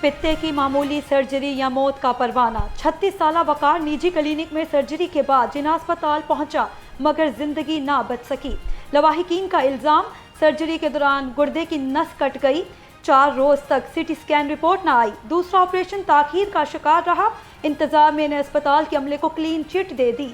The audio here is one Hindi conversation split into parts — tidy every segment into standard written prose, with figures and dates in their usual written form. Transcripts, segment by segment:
पित्ते की मामूली सर्जरी या मौत का परवाना। 36 साल वकार निजी क्लिनिक में सर्जरी के बाद जिना अस्पताल पहुंचा मगर जिंदगी ना बच सकी। लवाहिकीन का इल्जाम, सर्जरी के दौरान गुर्दे की नस कट गई। 4 रोज तक सीटी स्कैन रिपोर्ट ना आई। दूसरा ऑपरेशन ताखीर का शिकार रहा। इंतजामिया ने अस्पताल के अमले को क्लीन चिट दे दी।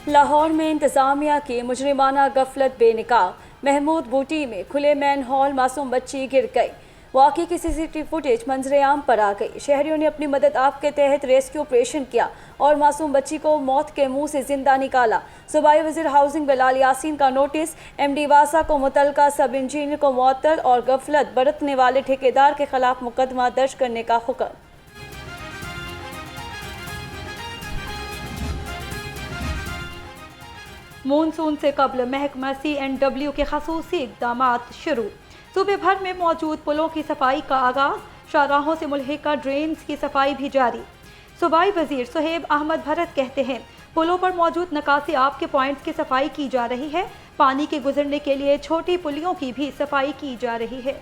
लाहौर में इंतजामिया की मुजरिमाना गफलत बेनिकाब। महमूद बूटी में खुले मैन हॉल मासूम बच्ची गिर गई। वाकई की सीसीटीवी फुटेज मंजरेआम पर आ गई। शहरियों ने अपनी मदद आप के तहत रेस्क्यू ऑपरेशन किया और मासूम बच्ची को मौत के मुंह से जिंदा निकाला। सूबाई वज़ीर हाउसिंग बिलाल यासीन का नोटिस, MD वासा को मुतलका सब इंजीनियर को मुअत्तल और गफलत बरतने वाले ठेकेदार के खिलाफ मुकदमा दर्ज करने का हुक्म। मानसून से कबल महकमा CNW के खसूसी इक़दामात शुरू। सूबे भर में मौजूद पुलों की सफाई का आगाज। शाहराहों से मुल्हिका ड्रेन्स की सफाई भी जारी। सूबाई वजीर सुहेब अहमद भरत कहते हैं, पुलों पर मौजूद नकासी आब के पॉइंट्स की सफाई की जा रही है। पानी के गुजरने के लिए छोटी पुलियों की भी सफाई की जा रही है।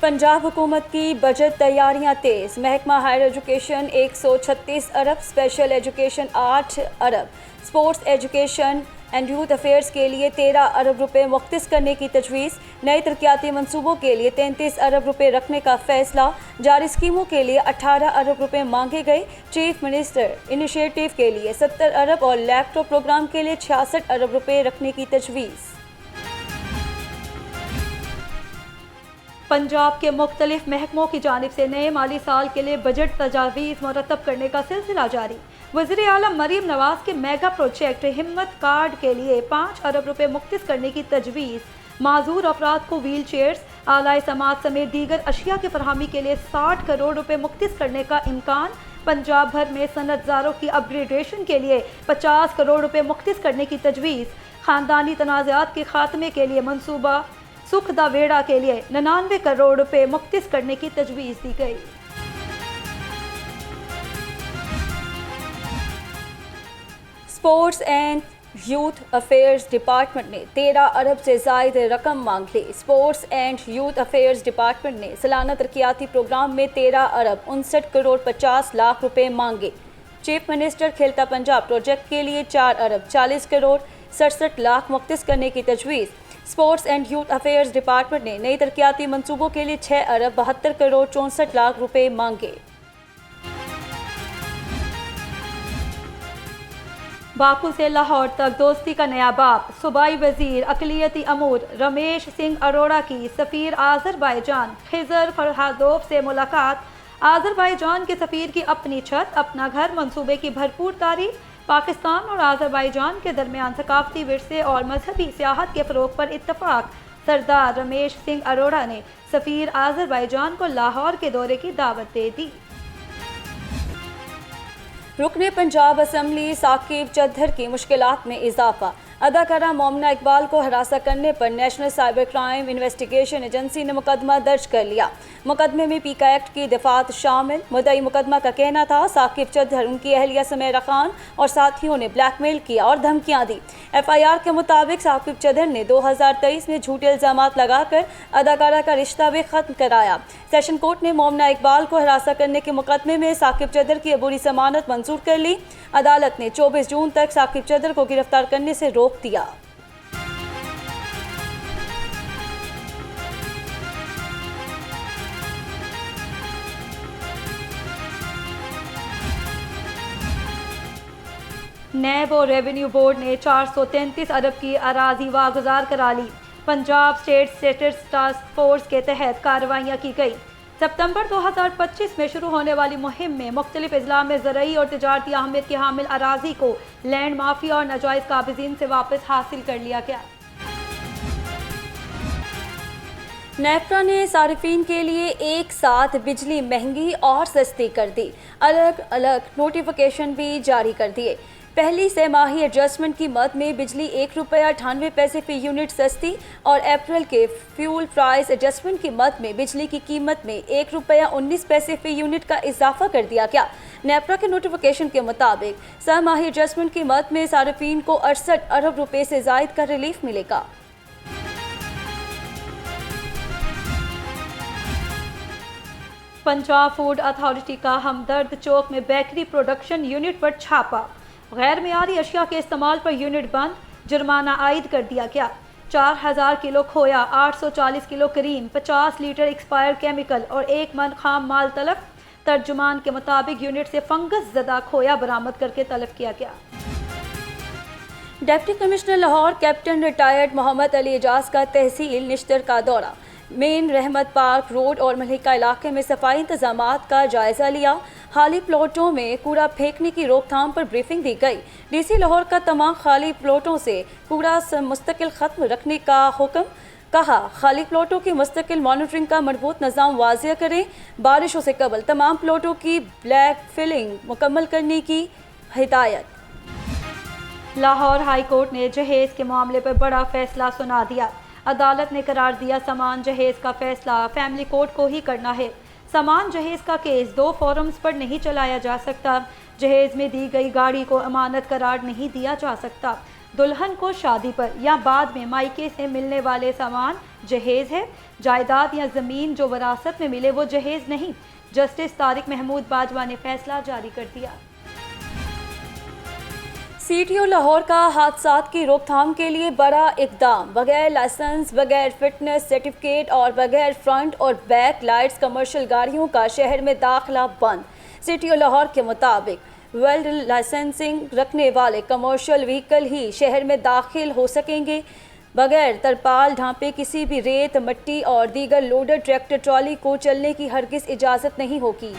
पंजाब हुकूमत की बजट तैयारियां तेज। महकमा हायर एजुकेशन 136 अरब, स्पेशल एजुकेशन 8 अरब, sports education and youth affairs के लिए 13 अरब रुपए मुख्तस करने की तजवीज़। नए तरक्याती मनसूबों के लिए 33 अरब रुपए रखने का फैसला। जारी स्कीमों के लिए 18 अरब रुपए मांगे गए। चीफ मिनिस्टर इनिशिएटिव के लिए 70 अरब और लैपटॉप प्रोग्राम के लिए 66 अरब रुपए रखने की तजवीज़। पंजाब के मुख्तलिफ महकमों की जानिब से नए माली साल के लिए बजट तजावीज़ मुरतब करने का सिलसिला जारी। वज़ीर आलम मरीम नवाज के मेगा प्रोजेक्ट हिम्मत कार्ड के लिए 5 अरब रुपए मुख्तस करने की तजवीज़। माजूर अफराद को व्हील चेयर्स, आलाए समात समेत दीगर अशिया की फरहमी के लिए 60 करोड़ रुपए मुख्तस करने का इम्कान। पंजाब भर में सनतजारों की अपग्रेडेशन के लिए 50 करोड़ रुपए मुख्तस करने की तजवीज़। ख़ानदानी तनाज़ात के खात्मे के लिए मनसूबा। सुख दा वेड़ा के लिए 99 करोड़ रुपए मुख्तस करने की तजवीज़ दी गई। Sports and youth affairs department ने 13 अरब से ज़ायद रकम मांग ली। Sports and youth affairs department ने सालाना तरक्याती प्रोग्राम में 13 अरब 59 करोड़ 50 लाख रुपए मांगे। चीफ मिनिस्टर खेलता पंजाब प्रोजेक्ट के लिए 4 अरब 40 करोड़ 67 लाख मुख्तस करने की तजवीज़। Sports and youth affairs department ने नई तरक्याती मंसूबों के लिए 6 अरब 72 करोड़ 64 लाख रुपए मांगे। बाकू से लाहौर तक दोस्ती का नया बाब। सूबाई वजीर अकलियती अमूर रमेश सिंह अरोड़ा की सफ़ीर आज़रबाईजान खिज़र फरहादोव से मुलाकात। आज़रबाईजान के सफ़ीर की अपनी छत अपना घर मंसूबे की भरपूर तारीफ। पाकिस्तान और आज़रबाईजान के दरमियान सकाफती विरसे और मजहबी सियाहत के फ़रोग पर इत्तफाक। सरदार रमेश सिंह अरोड़ा ने सफ़ीर आज़रबाईजान को लाहौर के दौरे की दावत दे दी। रुकने पंजाब असम्बली साकिब चद्दर की मुश्किलात में इजाफा। अदाकारा मोमना इकबाल को हरासा करने पर national cyber crime investigation agency ने मुकदमा दर्ज कर लिया। मुकदमे में पीका एक्ट की दफात शामिल। मुद्दई मुकदमा का कहना था साकिब चद्दर, उनकी अहलिया सुमेरा खान और साथियों ने ब्लैकमेल किया और धमकियां दी। FIR के मुताबिक साकिब चद्दर ने 2023 में झूठे इल्जामात लगाकर अदाकारा का रिश्ता भी खत्म कराया। सेशन कोर्ट ने मोमना इकबाल को हरासा करने के मुकदमे में साकिब चद्दर की अबूरी जमानत मंजूर कर ली। अदालत ने 24 जून तक साकिब चद्दर को गिरफ्तार करने से रोक दिया। नैब और रेवेन्यू बोर्ड ने 433 अरब की अराजी वागुजार करा ली। Punjab state statistics task force के तहत कार्रवाइयाँ की गई। सितंबर 2025 में शुरू होने वाली मुहिम में मुख्तलिफ अजला में ज़रई और तिजारती अहमियत की हामिल अराजी को लैंड माफिया और नाजायज़ काबिज़ीन से वापस हासिल कर लिया गया। नेफ्रा ने सारिफीन के लिए एक साथ बिजली महंगी और सस्ती कर दी। अलग अलग नोटिफिकेशन भी जारी कर दिए। पहली सहमाही एडजस्टमेंट की मद में बिजली ₹1.98 फी यूनिट सस्ती और अप्रैल के फ्यूल प्राइस एडजस्टमेंट की मद में बिजली की कीमत में ₹1.19 फी यूनिट का इजाफा कर दिया गया। नेपरा के नोटिफिकेशन के मुताबिक सहमाही एडजस्टमेंट की मद में सार्फिन को 68 अरब रुपए से जायद का रिलीफ मिलेगा। पंजाब फूड अथॉरिटी का हमदर्द चौक में बेकरी प्रोडक्शन यूनिट पर छापा। गैर मियारी अशिया के इस्तेमाल पर यूनिट बंद, जुर्माना आयद कर दिया गया। 4000 किलो खोया, 840 किलो करीम, 50 लीटर एक्सपायर्ड केमिकल और 1 मन खाम माल तलब। तर्जुमान के मुताबिक यूनिट से फंगस ज़दा खोया बरामद करके तलब किया गया। Deputy commissioner Lahore captain retired Mohammad Ali Ejaz का तहसील निश्तर का दौरा, मेन रहमत पार्क रोड और मलिका इलाके में सफाई इंतजामात का जायजा लिया। खाली प्लॉटों में कूड़ा फेंकने की रोकथाम पर ब्रीफिंग दी गई। डीसी लाहौर का तमाम खाली प्लॉटों से कूड़ा मुस्तकिल खत्म रखने का हुक्म। कहा, खाली प्लॉटों की मुस्तकिल मॉनिटरिंग का मजबूत निज़ाम वाज़िया करें। बारिशों से कबल तमाम प्लॉटों की ब्लैक फिलिंग मुकम्मल करने की हिदायत। लाहौर हाई कोर्ट ने जहेज के मामले पर बड़ा फैसला सुना दिया। अदालत ने करार दिया, सामान जहेज का फैसला फैमिली कोर्ट को ही करना है। सामान जहेज का केस 2 फोरम्स पर नहीं चलाया जा सकता। जहेज में दी गई गाड़ी को अमानत करार नहीं दिया जा सकता। दुल्हन को शादी पर या बाद में मायके से मिलने वाले सामान जहेज है। जायदाद या ज़मीन जो वरासत में मिले वो जहेज नहीं। जस्टिस तारिक महमूद बाजवा ने फैसला जारी कर दिया। सीटीओ लाहौर का हादसात की रोकथाम के लिए बड़ा इकदाम। बगैर लाइसेंस, बगैर फिटनेस सर्टिफिकेट और बगैर फ्रंट और बैक लाइट्स कमर्शियल गाड़ियों का शहर में दाखिला बंद। सीटीओ लाहौर के मुताबिक वेल्ड लाइसेंसिंग रखने वाले कमर्शियल व्हीकल ही शहर में दाखिल हो सकेंगे। बगैर तरपाल ढांपे किसी भी रेत, मिट्टी और दीगर लोडर ट्रैक्टर ट्रॉली को चलने की हरगिज इजाज़त नहीं होगी।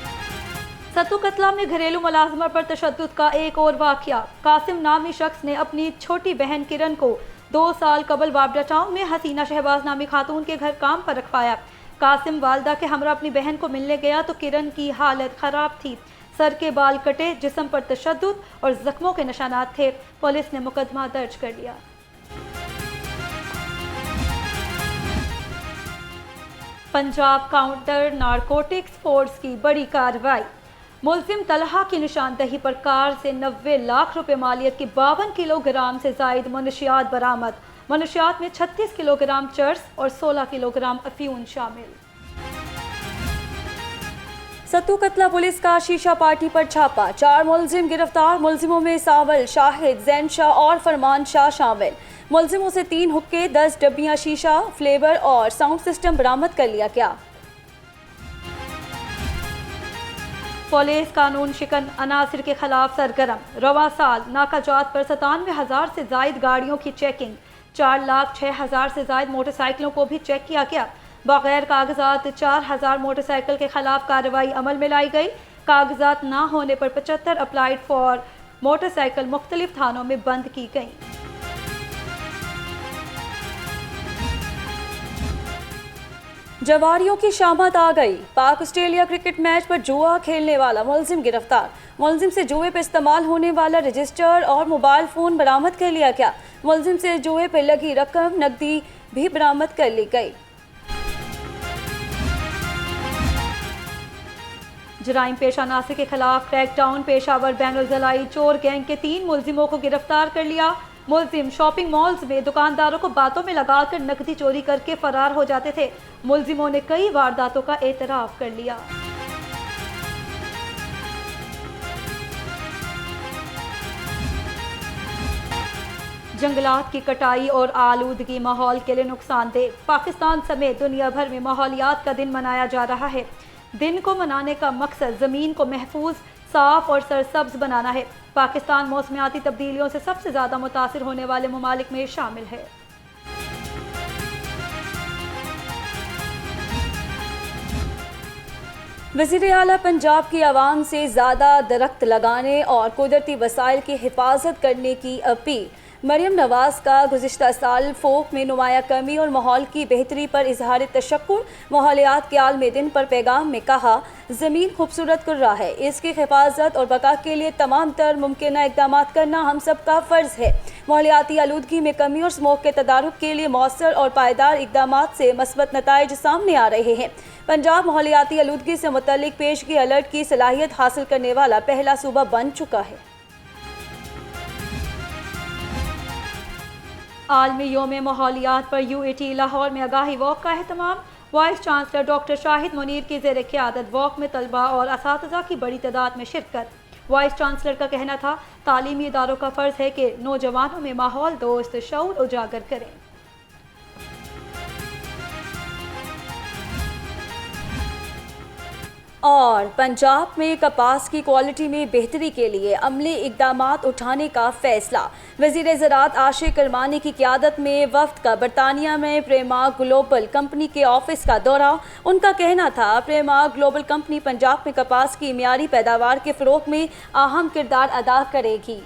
सत्तू कतला में घरेलू मुलाजमत पर तशद्दुद का एक और वाक़या। कासिम नामी शख्स ने अपनी छोटी बहन किरण को 2 साल कबल वाबडा टाउन में हसीना शहबाज नामी खातून के घर काम पर रखवाया। कासिम वालदा के हमरा अपनी बहन को मिलने गया तो किरण की हालत ख़राब थी। सर के बाल कटे, जिस्म पर तशद्दुद और जख्मों के निशानात थे। पुलिस ने मुकदमा दर्ज कर लिया। पंजाब काउंटर नारकोटिक्स फोर्स की बड़ी कार्रवाई। मुलजिम तलहा की निशानदही पर कार से 90 लाख रुपए मालियत की 52 किलोग्राम से जायद मनशियात बरामद। मनशियात में 36 किलोग्राम चर्स और 16 किलोग्राम अफीम शामिल। सत्तू कतला पुलिस का शीशा पार्टी पर छापा, 4 मुलजिम गिरफ्तार। मुलजिमों में सावल, शाहिद, जैन शाह और फरमान शाह शामिल। मुलजिमों से 3 हुक्के, 10 डब्बियां शीशा, फ्लेवर और साउंड सिस्टम बरामद कर लिया गया। पुलिस कानून शिकन अनासिर के खिलाफ सरगर्म। रवा साल नाकाजात पर 97,000 से जायद गाड़ियों की चेकिंग। 4,06,000 से जायद मोटरसाइकिलों को भी चेक किया गया। बगैर कागजात 4,000 मोटरसाइकिल के खिलाफ कार्रवाई अमल में लाई गई। कागजात ना होने पर 75 अप्लाइड फॉर मोटरसाइकिल मुख्तलिफ थानों में बंद की गई। जवारियों की शामत आ गई। पाक ऑस्ट्रेलिया क्रिकेट मैच पर जुआ खेलने वाला मुलजिम गिरफ्तार। मुलजिम से जुए पर इस्तेमाल होने वाला रजिस्टर और मोबाइल फ़ोन बरामद कर लिया गया। मुलजिम से जुए पर लगी रकम, नकदी भी बरामद कर ली गई। जराइम पेशा नासिर के खिलाफ क्रैकडाउन। पेशावर बैनुल ज़लाई चोर गैंग के 3 मुलजिमों को गिरफ्तार कर लिया। मुलजिम शॉपिंग मॉल्स में दुकानदारों को बातों में लगाकर नकदी चोरी करके फरार हो जाते थे। मुलजिमों ने कई वारदातों का एतराफ़ कर लिया। जंगलात की कटाई और आलूदगी माहौल के लिए नुकसानदेह। पाकिस्तान समेत दुनिया भर में माहौलियात का दिन मनाया जा रहा है। दिन को मनाने का मकसद ज़मीन को महफूज, साफ और सरसब्ज बनाना है। पाकिस्तान मौसमियाती तब्दीलियों से सबसे ज़्यादा मुतासिर होने वाले ममालिक में शामिल है। वज़ीर आला पंजाब की आवाम से ज़्यादा दरख्त लगाने और कुदरती वसाइल की हिफाजत करने की अपील। मरियम नवाज का गुज़िश्ता साल फोक में नुमाया कमी और माहौल की बेहतरी पर इजहार तशक्कुर। माहौलियात के आलमी दिन पर पैगाम में कहा, ज़मीन खूबसूरत कुर्रा है, इसकी हिफाजत और बका के लिए तमाम तर मुमकिन इक़दाम करना हम सब का फ़र्ज़ है। माहौलियाती आलूदगी में कमी और स्मोक के तदारुक के लिए मौसर और पायदार इक़दाम से मस्बत नताइज सामने आ रहे हैं। पंजाब माहौलियाती आलूदगी से मुतल्लिक पेशगी अलर्ट की सलाहियत हासिल करने वाला पहला सूबा बन चुका है। आलमी योम माहौलियात पर UAT लाहौर में आगाही वॉक का अहतमाम। Vice chancellor doctor Shahid Munir की ज़ेर क़यादत वॉक में तलबा और असातिज़ा की बड़ी तादाद में शिरकत। वाइस चांसलर का कहना था, तालीमी इदारों का फ़र्ज़ है कि नौजवानों में माहौल दोस्त शऊर उजागर करें। और पंजाब में कपास की क्वालिटी में बेहतरी के लिए अमली इक़दाम उठाने का फैसला। वज़ीर ज़राअत आशिक़ करमानी की क़यादत में वफ़द का बरतानिया में प्रेमार्क ग्लोबल कंपनी के ऑफिस का दौरा। उनका कहना था, प्रेमार्क ग्लोबल कंपनी पंजाब में कपास की मियारी पैदावार के फ़रोग़ में अहम किरदार अदा करेगी।